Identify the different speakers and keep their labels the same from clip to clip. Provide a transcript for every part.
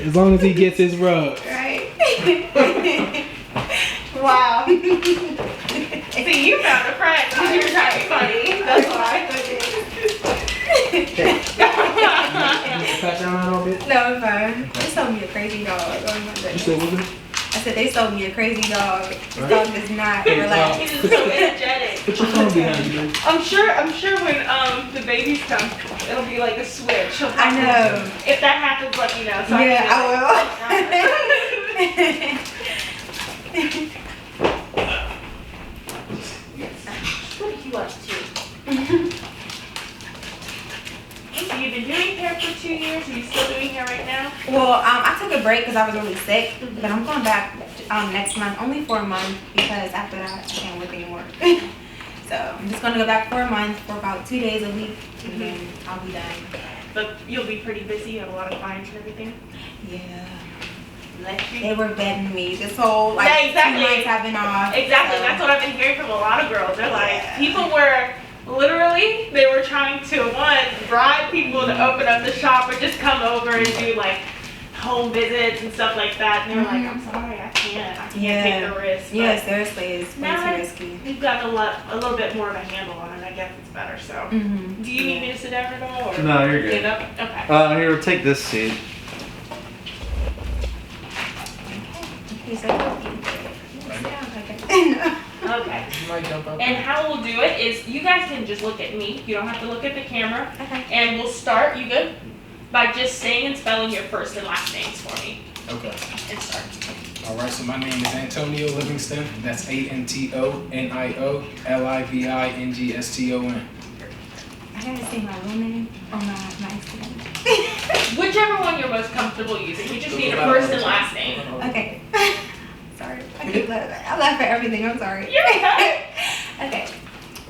Speaker 1: As long as he gets his rub.
Speaker 2: Right. Wow.
Speaker 3: See, you found a friend because you were trying to be funny. That's why.
Speaker 1: Pat down a little bit.
Speaker 2: No, I'm fine. They sold me a crazy dog. Oh my
Speaker 1: You
Speaker 2: goodness.
Speaker 1: said what was it?
Speaker 2: I said they sold me a crazy dog. This dog does not relax.
Speaker 3: He's so energetic.
Speaker 1: Put your phone behind you, baby.
Speaker 3: I'm sure when the babies come, it'll be like a switch. She'll
Speaker 2: I know.
Speaker 3: If that happens, let me know. So
Speaker 2: Yeah, I will.
Speaker 3: What do you like to? So you've been doing hair for 2 years. Are you still doing hair right now?
Speaker 2: Well, I took a break because I was really sick, but I'm going back next month, only for a month, because after that I can't work anymore. So I'm just gonna go back for a month for about 2 days a week, and then I'll be done.
Speaker 3: But you'll be pretty busy. You have a lot of clients and everything.
Speaker 2: Yeah.
Speaker 3: Like
Speaker 2: They were begging me this whole like
Speaker 3: Yeah, exactly.
Speaker 2: 2 months I've been off.
Speaker 3: Exactly.
Speaker 2: So.
Speaker 3: That's what I've been hearing from a lot of girls. They're like, people were literally, they were trying to bribe people to open up the shop or just come over and do like home visits and stuff like that. And they were like, I'm sorry, I can't take the risk.
Speaker 2: Yeah,
Speaker 3: But
Speaker 2: seriously, it's way
Speaker 3: now
Speaker 2: too risky.
Speaker 3: we've got a little bit more of a handle on it. I guess it's better. So, do you need me to sit down at all? Or
Speaker 4: No, you're good.
Speaker 3: stand up? Okay.
Speaker 4: Here, take this seat.
Speaker 2: He's like,
Speaker 3: Okay. And how we'll do it is you guys can just look at me. You don't have to look at the camera.
Speaker 2: okay.
Speaker 3: And we'll start, you good? By just saying and spelling your first and last names for me.
Speaker 5: Okay.
Speaker 3: And start.
Speaker 5: All right. So my name is Antonio Livingston. That's ANTONIO
Speaker 2: I gotta say my real name or my Instagram.
Speaker 3: Whichever one you're most comfortable using. We just need a first and last name.
Speaker 2: Okay. Sorry. I laugh at everything. I'm sorry.
Speaker 3: You're okay.
Speaker 2: Okay.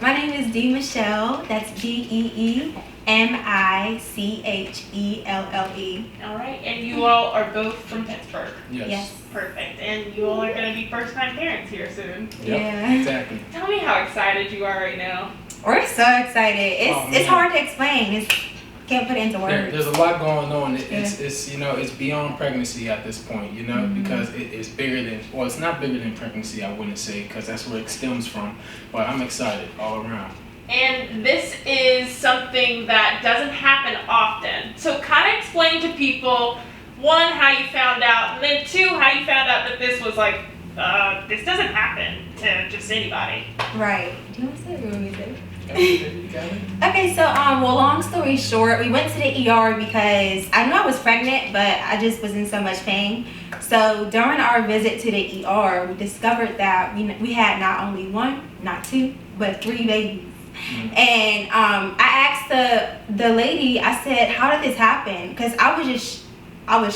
Speaker 2: My name is D. Michelle. That's DeeMichelle.
Speaker 3: All right. And you all are both from Pittsburgh.
Speaker 5: Yes.
Speaker 3: Perfect. And you all are going to be first-time parents here soon.
Speaker 5: Yep,
Speaker 2: Yeah.
Speaker 5: Exactly.
Speaker 3: Tell me how excited you are right now.
Speaker 2: We're so excited.
Speaker 5: Oh,
Speaker 2: It's
Speaker 5: man.
Speaker 2: hard to explain. Can't put it into words.
Speaker 5: There's a lot going on. It's it's beyond pregnancy at this point, because it's bigger than, well, it's not bigger than pregnancy, I wouldn't say, because that's where it stems from. But I'm excited all around.
Speaker 3: And this is something that doesn't happen often. So kind of explain to people, one, how you found out, and then two, how you found out that this was like, this doesn't happen to just anybody.
Speaker 2: Right. Do you want to say it or you want me to say it?
Speaker 5: You got it?
Speaker 2: Okay, so well, long story short, we went to the ER because I knew I was pregnant, but I just was in so much pain. So during our visit to the ER, we discovered that we had not only one, not two, but 3 babies. And I asked the lady, I said, how did this happen? Because I was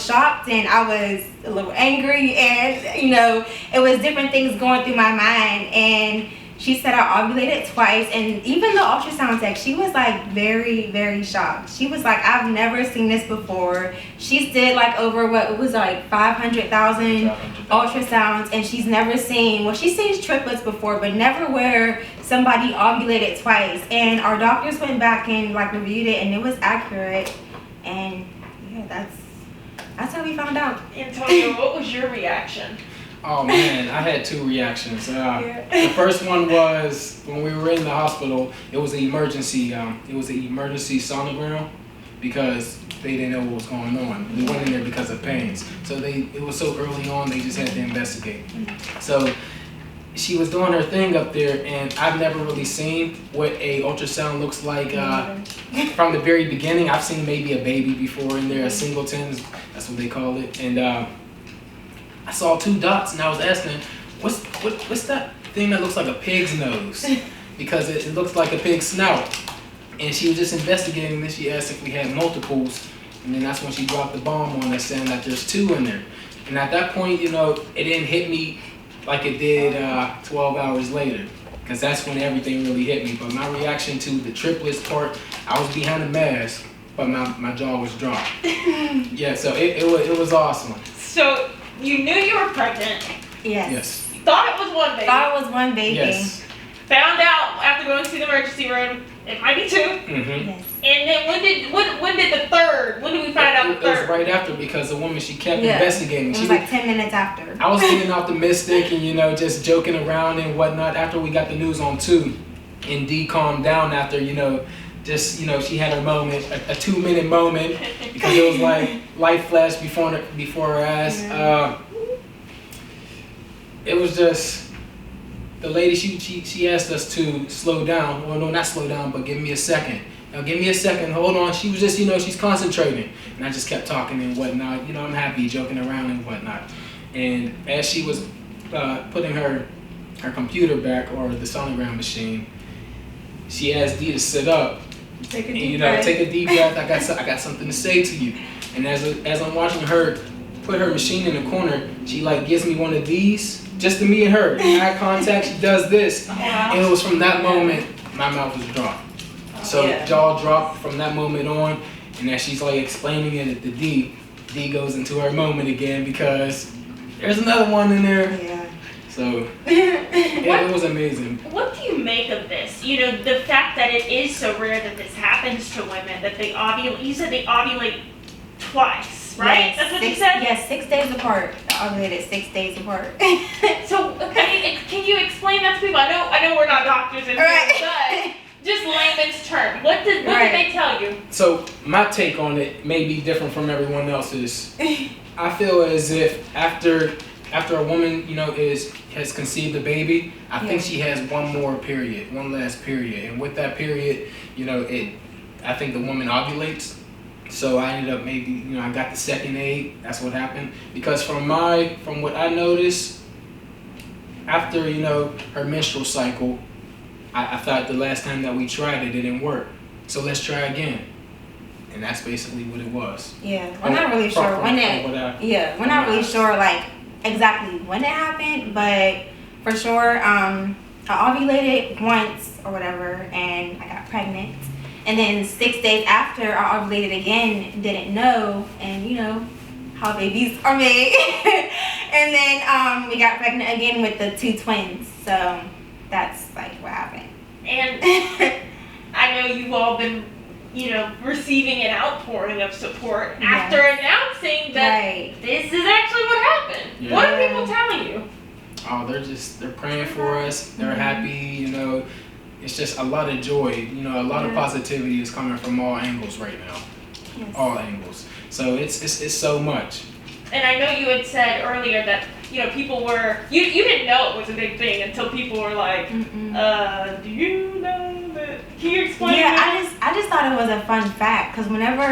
Speaker 2: shocked and I was a little angry, and it was different things going through my mind. And she said I ovulated twice, and even the ultrasound tech, she was like very, very shocked. She was like, I've never seen this before. She's did like over 500,000 ultrasounds, and she's never seen, well, she's seen triplets before, but never where somebody ovulated twice. And our doctors went back and like reviewed it, and it was accurate. And yeah, that's how we found out.
Speaker 3: Antonio, what was your reaction?
Speaker 5: Oh man, I had 2 reactions. The first one was when we were in the hospital. It was an emergency. Sonogram because they didn't know what was going on. We went in there because of pains. So it was so early on, they just had to investigate. So she was doing her thing up there, and I've never really seen what a ultrasound looks like from the very beginning. I've seen maybe a baby before in there, a singletons, that's what they call it, and I saw 2 dots, and I was asking, what's that thing that looks like a pig's nose? Because it looks like a pig's snout. And she was just investigating this. She asked if we had multiples, and then that's when she dropped the bomb on us, saying that there's 2 in there. And at that point, it didn't hit me like it did 12 hours later, because that's when everything really hit me. But my reaction to the triplets part, I was behind the mask, but my jaw was dropped. Yeah, so it was awesome.
Speaker 3: So you knew you were pregnant.
Speaker 5: Yes.
Speaker 3: Thought it was one baby.
Speaker 2: Thought it was one baby.
Speaker 5: Yes.
Speaker 3: Found out after going to the emergency room It might be 2.
Speaker 5: Mm-hmm.
Speaker 2: Yes.
Speaker 3: And then when did the third? When did we find out the
Speaker 5: It was
Speaker 3: third?
Speaker 5: right after, because the woman, she kept
Speaker 2: Yeah.
Speaker 5: investigating.
Speaker 2: It
Speaker 5: She
Speaker 2: was like 10 minutes after.
Speaker 5: I was being optimistic and, you know, just joking around and whatnot after we got the news on 2. And D calmed down after, you know, just, you know, she had her moment, a 2-minute moment, because it was like light flashed before her eyes.
Speaker 2: Yeah.
Speaker 5: It was just, the lady, she asked us to slow down. Well, no, not slow down, but give me a second. Now, give me a second, hold on. She was just, you know, she's concentrating. And I just kept talking and whatnot. You know, I'm happy, joking around and whatnot. And as she was putting her computer back, or the sonogram machine, she asked D to sit up.
Speaker 2: Take a
Speaker 5: And,
Speaker 2: deep
Speaker 5: you know,
Speaker 2: breath.
Speaker 5: take a deep breath. I got something to say to you. And as I'm watching her put her machine in the corner, she like gives me one of these, just to me and her. Eye contact. She does this, and it was from that moment my mouth was dropped. So jaw dropped from that moment on. And as she's like explaining it to D goes into her moment again, because there's another one in there.
Speaker 2: Yeah.
Speaker 5: So it was amazing.
Speaker 3: What do you make of this? You know, the fact that it is so rare that this happens to women, that they ovulate. You said they ovulate twice, right?
Speaker 2: Yes,
Speaker 3: That's what
Speaker 2: 6,
Speaker 3: you said?
Speaker 2: Yes, 6 days apart. I ovulated 6 days apart.
Speaker 3: So, can you explain that to people? I know we're not doctors in here,
Speaker 2: Right.
Speaker 3: but just layman's term. What did they tell you?
Speaker 5: So my take on it may be different from everyone else's. I feel as if after a woman, you know, has conceived a baby, I think she has one last period, and with that period, you know, I think the woman ovulates. So I ended up maybe, you know, I got the second egg. That's what happened. Because from what I noticed, after, you know, her menstrual cycle, I thought the last time that we tried it didn't work. So let's try again. And that's basically what it was.
Speaker 2: Yeah, we're not really sure when it. We're not really sure like exactly when it happened, but for sure, I ovulated once or whatever, and I got pregnant. And then 6 days after, I ovulated again, didn't know, and you know how babies are made. And then we got pregnant again with the 2 twins. So that's like what happened.
Speaker 3: And I know you've all been, you know, receiving an outpouring of support after announcing that this is actually what happened.
Speaker 5: Yeah.
Speaker 3: What are people telling you?
Speaker 5: Oh, they're praying for us. They're happy, you know. It's just a lot of joy, you know, a lot of positivity is coming from all angles right now.
Speaker 2: Yes.
Speaker 5: All angles. So it's so much.
Speaker 3: And I know you had said earlier that, you know, people were, you didn't know it was a big thing until people were like, do you know that? Can you explain that?
Speaker 2: I just thought it was a fun fact, because whenever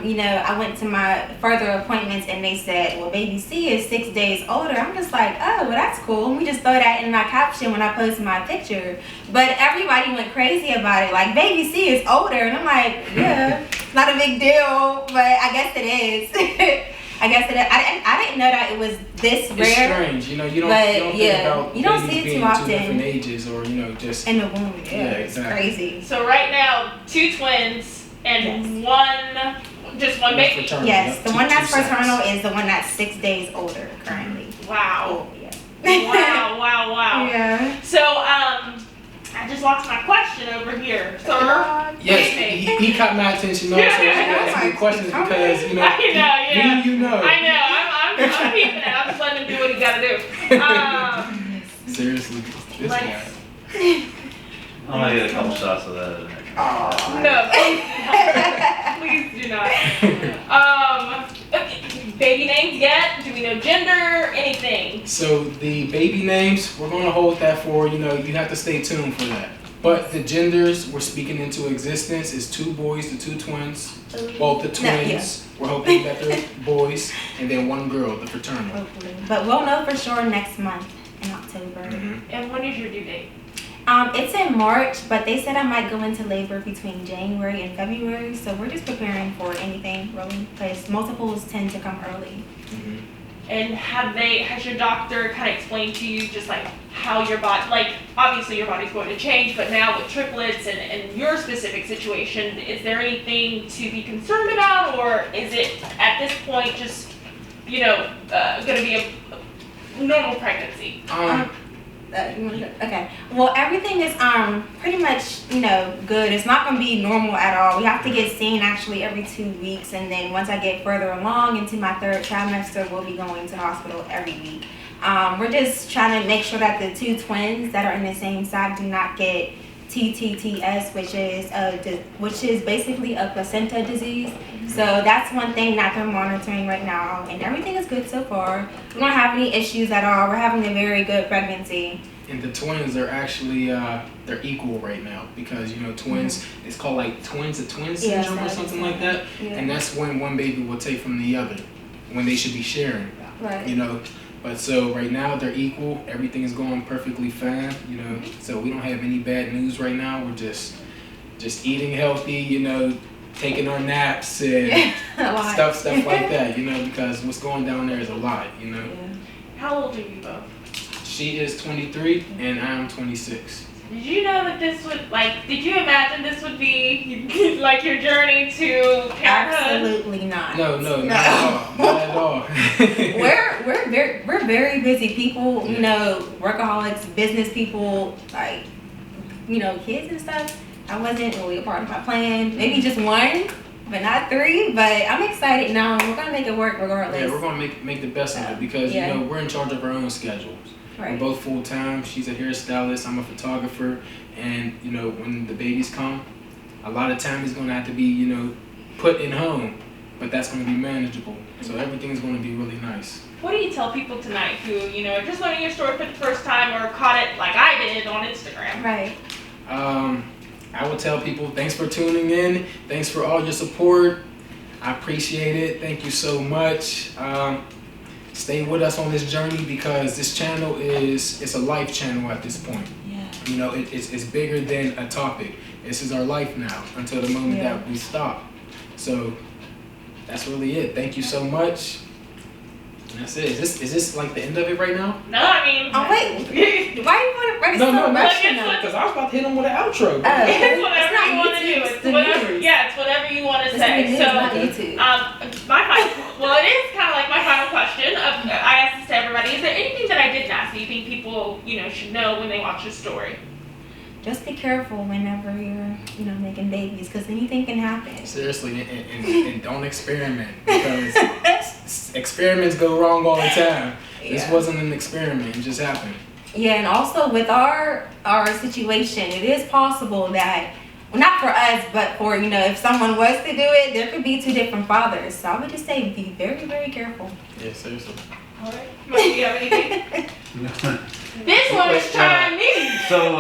Speaker 2: you know, I went to my further appointments and they said, well, baby C is 6 days older, I'm just like, oh, well, that's cool. And we just throw that in my caption when I post my picture. But everybody went crazy about it, like, baby C is older, and I'm like, yeah, it's not a big deal, but I guess it is. I guess it is. I didn't know that it was this rare.
Speaker 5: It's strange, you know. You don't think about
Speaker 2: you don't
Speaker 5: babies
Speaker 2: see it
Speaker 5: being
Speaker 2: too often.
Speaker 5: 2 different ages, or you know, just
Speaker 2: In the womb,
Speaker 5: exactly.
Speaker 2: It's crazy.
Speaker 3: So right now, 2 twins and just one baby.
Speaker 5: fraternal.
Speaker 2: Yes,
Speaker 5: Yep,
Speaker 2: the
Speaker 5: two-
Speaker 2: one that's
Speaker 5: two sets.
Speaker 2: fraternal is the one that's 6 days older currently.
Speaker 3: Wow.
Speaker 2: Yeah.
Speaker 3: Wow.
Speaker 2: Yeah.
Speaker 3: So, I just lost my question over here, sir.
Speaker 5: Yes, he caught my attention also. So asked me questions because, you know, you know.
Speaker 3: I know. I'm keeping it. I'm just letting him do what he got to do.
Speaker 5: Seriously, this guy.
Speaker 4: I'm gonna get a couple shots of that.
Speaker 3: No, please do not. Baby names yet? Do we know gender? Anything?
Speaker 5: So the baby names, we're gonna hold that for, you know, you have to stay tuned for that. But the genders we're speaking into existence is 2 boys, the 2 twins. Both the twins, we're hoping that they're boys, and then 1 girl, the fraternal.
Speaker 2: Hopefully. But we'll know for sure next month in October.
Speaker 3: And when is your due date?
Speaker 2: It's in March, but they said I might go into labor between January and February, so we're just preparing for anything really, because multiples tend to come early.
Speaker 3: And has your doctor kind of explained to you just like how your body, like obviously your body's going to change, but now with triplets and your specific situation, is there anything to be concerned about, or is it at this point just, you know, going to be a normal pregnancy?
Speaker 2: You wanna go? Okay. Well, everything is pretty much good. It's not gonna be normal at all. We have to get seen actually every 2 weeks, and then once I get further along into my 3rd trimester, we'll be going to the hospital every week. We're just trying to make sure that the 2 twins that are in the same sac do not get TTTS, which is basically a placenta disease. So that's one thing that they're monitoring right now, and everything is good so far. We don't have any issues at all. We're having a very good pregnancy.
Speaker 5: And the twins are actually they're equal right now because twins. It's called like twin syndrome or something like that, and that's when one baby will take from the other when they should be sharing.
Speaker 2: Right.
Speaker 5: But so right now they're equal. Everything is going perfectly fine. So we don't have any bad news right now. We're just eating healthy. Taking our naps and stuff like that. Because what's going down there is a lot.
Speaker 2: Yeah.
Speaker 3: How old are you both?
Speaker 5: She is 23 and I'm 26.
Speaker 3: Did you know that this would, did you imagine this would be, your journey to parenthood?
Speaker 2: Absolutely not.
Speaker 5: No, not at all.
Speaker 2: We're very busy people, workaholics, business people, kids and stuff. I wasn't really a part of my plan. Maybe just 1, but not 3. But I'm excited now. We're gonna make it work regardless.
Speaker 5: Yeah, we're gonna make the best of it because we're in charge of our own schedules.
Speaker 2: Right.
Speaker 5: We're both full time. She's a hairstylist. I'm a photographer, and when the babies come, a lot of time is gonna have to be put in home, but that's gonna be manageable. So everything is gonna be really nice.
Speaker 3: What do you tell people tonight who are just learning your story for the first time or caught it like I did on Instagram?
Speaker 2: Right.
Speaker 5: I would tell people thanks for tuning in. Thanks for all your support. I appreciate it. Thank you so much. Stay with us on this journey because this channel it's a life channel at this point.
Speaker 2: Yeah.
Speaker 5: It's bigger than a topic. This is our life now until the moment that we stop. So that's really it. Thank you so much. And that's it. Is this like the end of it right now?
Speaker 3: No, I mean.
Speaker 2: Oh wait. Why do you want to break
Speaker 5: No,
Speaker 2: because
Speaker 5: I was about to hit him with an outro.
Speaker 3: It's whatever you want to do. It's whatever you want to say. So, my final, it is kind of like my final question. I asked this to everybody. Is there anything that I didn't ask that you think people, should know when they watch your story?
Speaker 2: Just be careful whenever you're, making babies, because anything can happen.
Speaker 5: Seriously, and don't experiment because experiments go wrong all the time. This wasn't an experiment; it just happened.
Speaker 2: Yeah, and also with our situation, it is possible that, well, not for us, but for if someone was to do it, there could be 2 different fathers. So I would just say be very, very careful.
Speaker 5: Yeah, seriously.
Speaker 3: All right. Mike, do you have anything? This one is trying me.
Speaker 4: So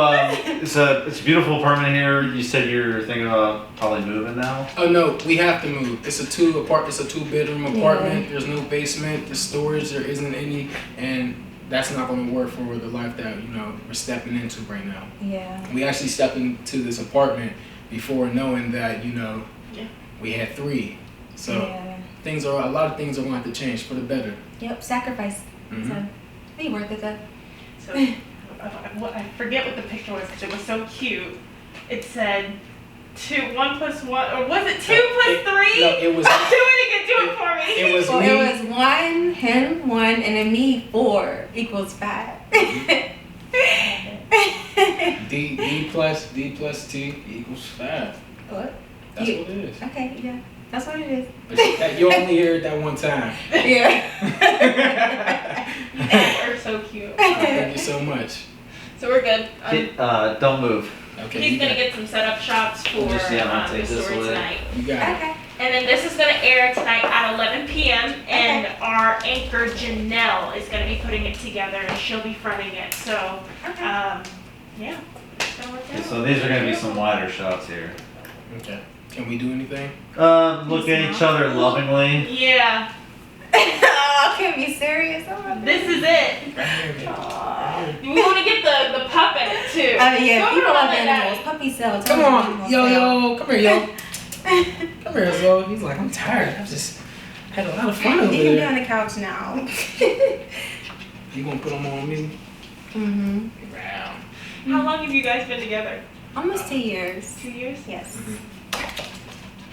Speaker 4: it's a beautiful apartment here. You said you're thinking about probably moving now.
Speaker 5: Oh no, we have to move. It's a 2-bedroom apartment. There's no basement. The storage there isn't any, and that's not going to work for the life that we're stepping into right now.
Speaker 2: Yeah.
Speaker 5: We actually stepped into this apartment before knowing that we had 3. So a lot of things are going to have to change for the better.
Speaker 2: Yep, sacrifice.
Speaker 5: Mm-hmm.
Speaker 2: So be worth it though.
Speaker 3: So I forget what the picture was because it was so cute. It said 1 plus 1, or was it 2 plus 3?
Speaker 5: No, it was.
Speaker 3: Do it for me.
Speaker 5: It was
Speaker 2: Well,
Speaker 5: me.
Speaker 2: it was 1, him 1, and then me 4 equals 5.
Speaker 5: D plus T equals 5.
Speaker 2: What?
Speaker 5: That's what it is.
Speaker 2: Okay, yeah. That's what it is.
Speaker 5: But you only hear it that one time.
Speaker 2: Yeah.
Speaker 3: We're so cute.
Speaker 5: Thank you so much.
Speaker 3: So we're good.
Speaker 4: Don't move.
Speaker 5: Okay.
Speaker 3: He's gonna get some setup shots for
Speaker 4: Just, I'm gonna
Speaker 3: the
Speaker 4: take this
Speaker 3: story
Speaker 4: away.
Speaker 3: tonight.
Speaker 5: You got it.
Speaker 2: Okay.
Speaker 3: And then this is gonna air tonight at 11 p.m. And our anchor Janelle is gonna be putting it together, and she'll be fronting it. So, yeah. It's gonna work out.
Speaker 4: So these are gonna be some wider shots here.
Speaker 5: Okay. Can we do anything?
Speaker 4: Look at each other lovingly.
Speaker 3: Yeah.
Speaker 2: Oh, can be serious.
Speaker 3: This is it. We want to get the pup in it too.
Speaker 2: Yeah,
Speaker 3: Go
Speaker 2: people
Speaker 3: around
Speaker 2: love
Speaker 3: like
Speaker 2: animals.
Speaker 3: that.
Speaker 2: Puppy cells.
Speaker 5: Come on, yo, come here, yo. Come here, yo. He's like, I'm tired. I've just had a lot of fun over
Speaker 2: You can be
Speaker 5: there.
Speaker 2: on the couch now.
Speaker 5: You gonna put them on me?
Speaker 2: Mhm.
Speaker 5: Wow.
Speaker 3: How long have you guys been together?
Speaker 2: Almost 2 years.
Speaker 3: 2 years?
Speaker 2: Yes.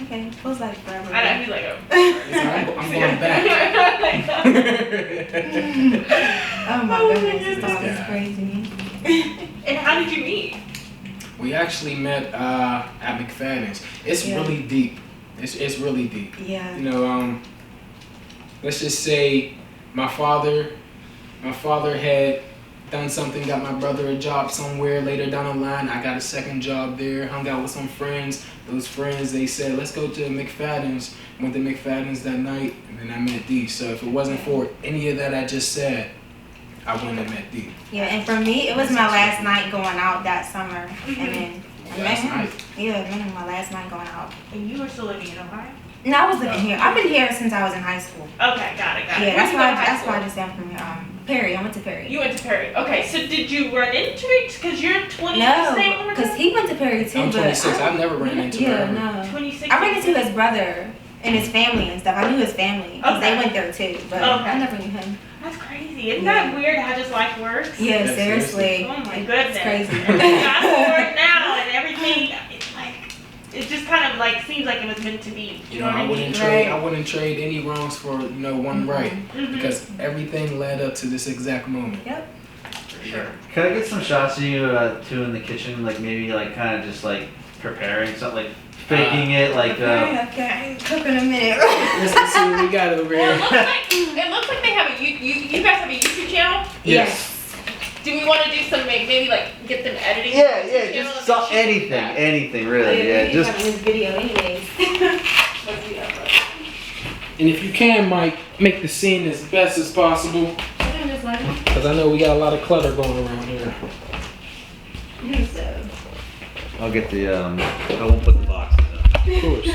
Speaker 2: Okay, feels like forever.
Speaker 3: I know, he's like,
Speaker 5: I'm going back.
Speaker 2: Oh my goodness, this dog is crazy.
Speaker 3: And how did you meet?
Speaker 5: We actually met at McFadden's. It's
Speaker 2: Yeah.
Speaker 5: really deep. It's really deep.
Speaker 2: Yeah.
Speaker 5: You know, let's just say my father had done something, got my brother a job somewhere later down the line. I got a second job there, hung out with some friends. Those friends, they said, let's go to McFadden's. Went to McFadden's that night, and then I met Dee. So if it wasn't for any of that I just said, I wouldn't have met Dee.
Speaker 2: Yeah, and for me, it was my last night going out that summer. And then I met
Speaker 5: Last
Speaker 2: him.
Speaker 5: night.
Speaker 2: Yeah, I met him my last night going out.
Speaker 3: And you were still living in Ohio?
Speaker 2: No, I was living here. I've been here since I was in high school.
Speaker 3: Okay, got it.
Speaker 2: Yeah,
Speaker 3: Where'd
Speaker 2: that's
Speaker 3: you
Speaker 2: why
Speaker 3: go to high
Speaker 2: that's why I
Speaker 3: school?
Speaker 2: just am from Perry. I went to Perry.
Speaker 3: You went to Perry. Okay, so did you run into it? Because you're 20.
Speaker 2: No, because he went to Perry too.
Speaker 5: I'm
Speaker 2: but
Speaker 5: 26. I've never ran into her.
Speaker 2: Yeah, no.
Speaker 3: 26.
Speaker 2: I ran into his brother and his family and stuff. I knew his family because
Speaker 3: Okay.
Speaker 2: they went there too, but
Speaker 3: Okay.
Speaker 2: I never knew him.
Speaker 3: That's crazy. Isn't that weird how just life works?
Speaker 2: Yeah,
Speaker 5: Yeah,
Speaker 2: seriously.
Speaker 3: Oh my
Speaker 2: It's
Speaker 3: goodness.
Speaker 2: crazy.
Speaker 3: Fast forward now and everything, it's like, it just kind of like seems like it was meant to be.
Speaker 5: You know,
Speaker 3: what
Speaker 5: I
Speaker 3: I
Speaker 5: wouldn't
Speaker 3: mean?
Speaker 5: trade.
Speaker 2: Right.
Speaker 5: I wouldn't trade any wrongs for one right,
Speaker 3: Mhm.
Speaker 5: because everything led up to this exact moment.
Speaker 2: Yep.
Speaker 3: For sure.
Speaker 4: Can I get some shots of you two in the kitchen, like maybe like kind of just like preparing something, like faking it, like
Speaker 2: Okay, cook in a minute.
Speaker 5: Let's see what we got over
Speaker 3: Well,
Speaker 5: here.
Speaker 3: it looks like they have a you guys have a YouTube channel.
Speaker 2: Yes.
Speaker 3: Do we want to do some maybe like get them editing?
Speaker 4: yeah,
Speaker 3: YouTube
Speaker 4: yeah,
Speaker 3: channel
Speaker 4: just
Speaker 3: and
Speaker 4: so,
Speaker 3: shoot
Speaker 4: anything,
Speaker 3: that?
Speaker 4: anything really, yeah,
Speaker 2: We
Speaker 4: just
Speaker 2: have this video anyways.
Speaker 3: Let's do that first.
Speaker 5: And if you can, Mike, make the scene as best as possible, because I know we got a lot of clutter going around here.
Speaker 2: So,
Speaker 4: I'll get the I won't put the boxes up.
Speaker 5: Of course.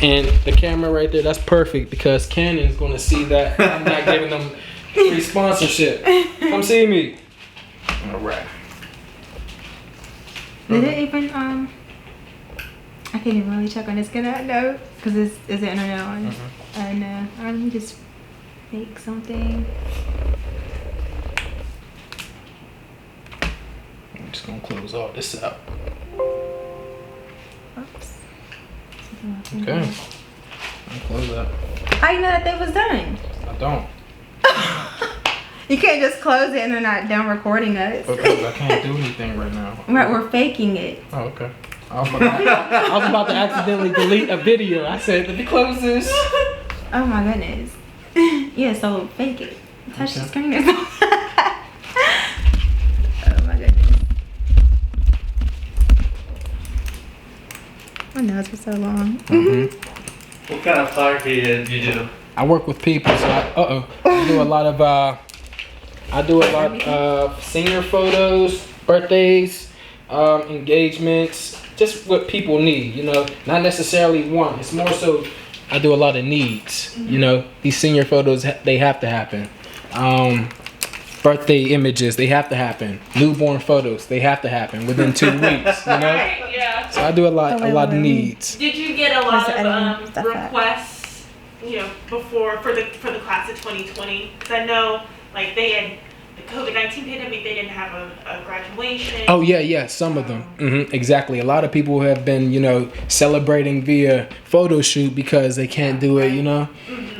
Speaker 5: And the camera right there, that's perfect because Canon's gonna see that I'm not giving them free sponsorship. Come see me. All right.
Speaker 2: did it even I can't even really check on this. Can I know? Because is the internet on? And let me just make something.
Speaker 5: I'm just gonna close all this out.
Speaker 2: Oops.
Speaker 5: Okay. I'll close that.
Speaker 2: How you know that they was done?
Speaker 5: I don't.
Speaker 2: You can't just close it and they're not done recording us.
Speaker 5: Because I can't do anything right now.
Speaker 2: Right, we're faking it.
Speaker 5: Oh, okay. I was about to accidentally delete a video. I said, let me close this.
Speaker 2: Oh my goodness. Yeah, so fake it. Touch the
Speaker 5: Okay.
Speaker 2: screen or something. Oh my goodness. My nails were so long.
Speaker 4: What kind of photography do you do?
Speaker 5: I work with people, so I do a lot of senior photos, birthdays, engagements, just what people need, you know, not necessarily one. It's more so I do a lot of needs, you know. These senior photos, they have to happen. Birthday images, they have to happen. Newborn photos, they have to happen within 2 weeks, you know.
Speaker 3: Right, yeah.
Speaker 5: So I do a lot of needs.
Speaker 3: Did you get a lot
Speaker 2: Where's the editing
Speaker 3: of
Speaker 2: stuff at?
Speaker 3: requests, you know, before for the class of 2020? Because I know like they had the COVID-19 pandemic, they didn't have a graduation.
Speaker 5: Oh yeah, some of them. Exactly. A lot of people have been, you know, celebrating via photo shoot because they can't do it, you know.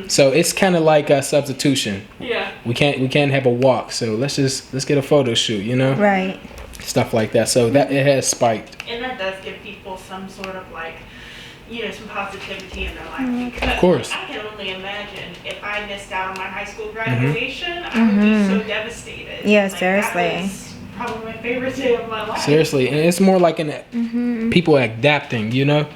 Speaker 5: So it's kind of like a substitution.
Speaker 3: Yeah.
Speaker 5: We can't have a walk, so let's get a photo shoot, you know,
Speaker 2: Right.
Speaker 5: stuff like that. So that it has spiked.
Speaker 3: And that does give people some sort of like, you know, some positivity in their life. Because
Speaker 5: Of course.
Speaker 3: I can only imagine if I missed out on my high school graduation, I would be so devastated.
Speaker 2: Yeah,
Speaker 3: Like,
Speaker 2: seriously.
Speaker 3: That was probably my favorite day of my life.
Speaker 5: Seriously, and it's more like people adapting, you know.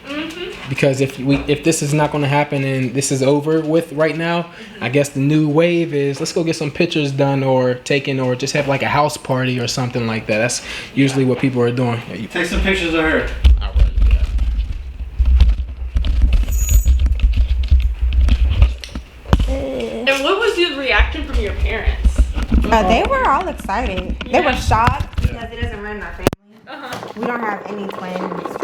Speaker 5: Because if this is not going to happen and this is over with right now, I guess the new wave is let's go get some pictures done or taken or just have like a house party or something like that. That's usually what people are doing. Yeah,
Speaker 4: Take some pictures of her.
Speaker 5: all right, yeah.
Speaker 3: And what was the reaction from your parents?
Speaker 2: They were all excited. They were
Speaker 3: Yeah.
Speaker 2: shocked because it doesn't run in our family.
Speaker 3: Uh-huh.
Speaker 2: We don't have any twins.